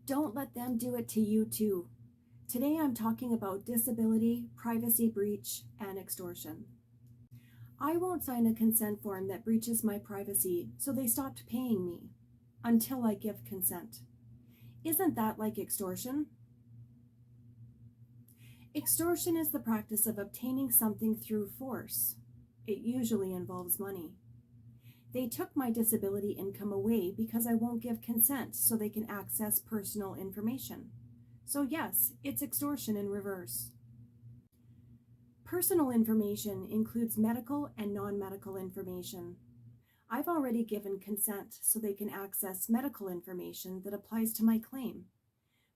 Don't let them do it to you too. Today I'm talking about disability, privacy breach, and extortion. I won't sign a consent form that breaches my privacy, so they stopped paying me until I give consent. Isn't that like extortion? Extortion is the practice of obtaining something through force. It usually involves money. They took my disability income away because I won't give consent so they can access personal information. So yes, it's extortion in reverse. Personal information includes medical and non-medical information. I've already given consent so they can access medical information that applies to my claim.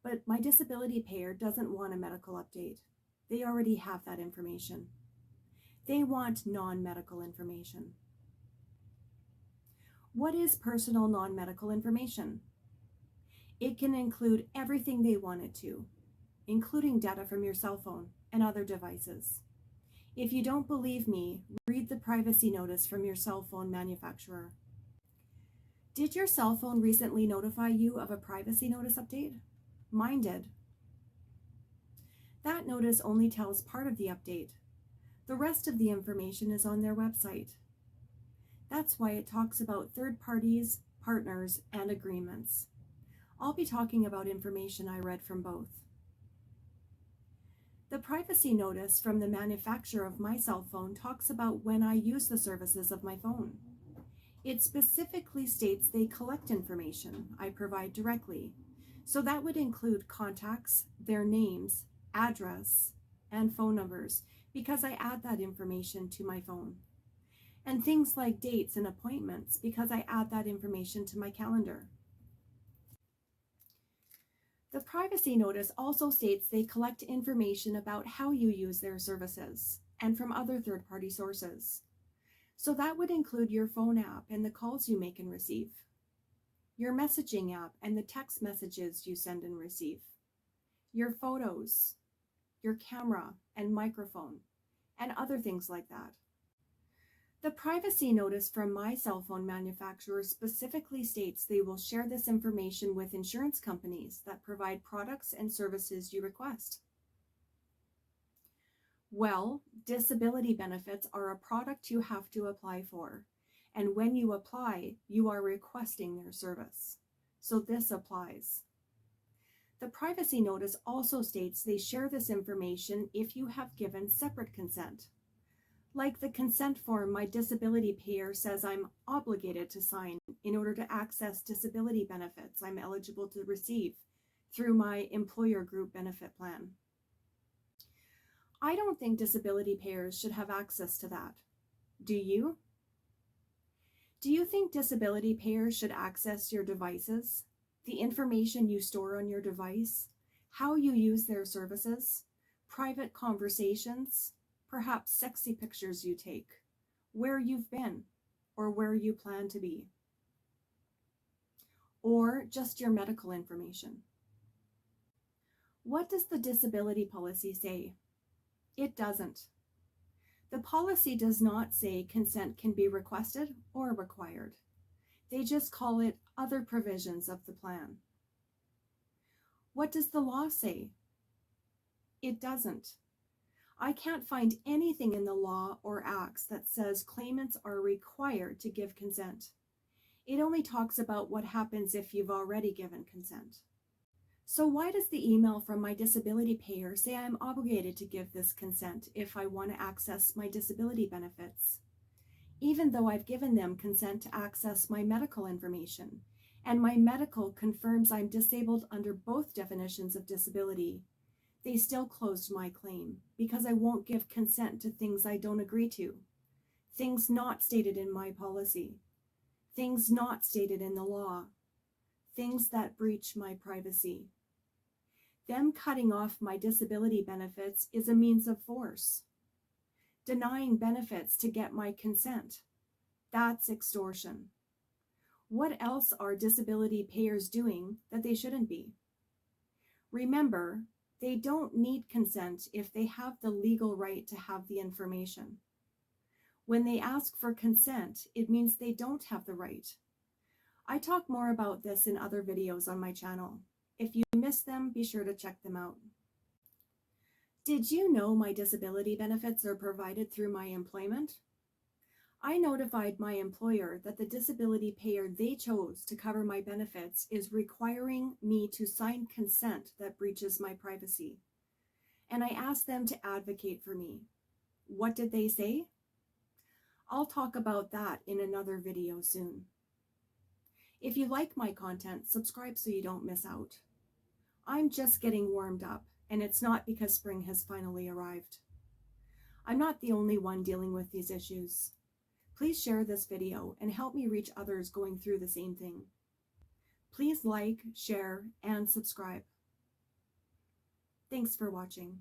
But my disability payer doesn't want a medical update. They already have that information. They want non-medical information. What is personal non-medical information? It can include everything they want it to, including data from your cell phone and other devices. If you don't believe me, read the privacy notice from your cell phone manufacturer. Did your cell phone recently notify you of a privacy notice update? Mine did. That notice only tells part of the update. The rest of the information is on their website. That's why it talks about third parties, partners, and agreements. I'll be talking about information I read from both. The privacy notice from the manufacturer of my cell phone talks about when I use the services of my phone. It specifically states they collect information I provide directly, so that would include contacts, their names, address, and phone numbers, because I add that information to my phone. And things like dates and appointments, because I add that information to my calendar. The privacy notice also states they collect information about how you use their services and from other third-party sources. So that would include your phone app and the calls you make and receive, your messaging app and the text messages you send and receive, your photos, your camera and microphone, and other things like that. The privacy notice from my cell phone manufacturer specifically states they will share this information with insurance companies that provide products and services you request. Well, disability benefits are a product you have to apply for, and when you apply, you are requesting their service. So this applies. The privacy notice also states they share this information if you have given separate consent. Like the consent form my disability payer says I'm obligated to sign in order to access disability benefits I'm eligible to receive through my employer group benefit plan. I don't think disability payers should have access to that. Do you? Do you think disability payers should access your devices, the information you store on your device, how you use their services, private conversations, perhaps sexy pictures you take, where you've been, or where you plan to be, or just your medical information? What does the disability policy say? It doesn't. The policy does not say consent can be requested or required. They just call it other provisions of the plan. What does the law say? It doesn't. I can't find anything in the law or acts that says claimants are required to give consent. It only talks about what happens if you've already given consent. So why does the email from my disability payer say I'm obligated to give this consent if I want to access my disability benefits? Even though I've given them consent to access my medical information, and my medical confirms I'm disabled under both definitions of disability, they still closed my claim because I won't give consent to things I don't agree to, things not stated in my policy, things not stated in the law, things that breach my privacy. Them cutting off my disability benefits is a means of force. Denying benefits to get my consent, that's extortion. What else are disability payers doing that they shouldn't be? Remember, they don't need consent if they have the legal right to have the information. When they ask for consent, it means they don't have the right. I talk more about this in other videos on my channel. If you missed them, be sure to check them out. Did you know my disability benefits are provided through my employment? I notified my employer that the disability payer they chose to cover my benefits is requiring me to sign consent that breaches my privacy. And I asked them to advocate for me. What did they say? I'll talk about that in another video soon. If you like my content, subscribe so you don't miss out. I'm just getting warmed up, and it's not because spring has finally arrived. I'm not the only one dealing with these issues. Please share this video and help me reach others going through the same thing. Please like, share, and subscribe. Thanks for watching.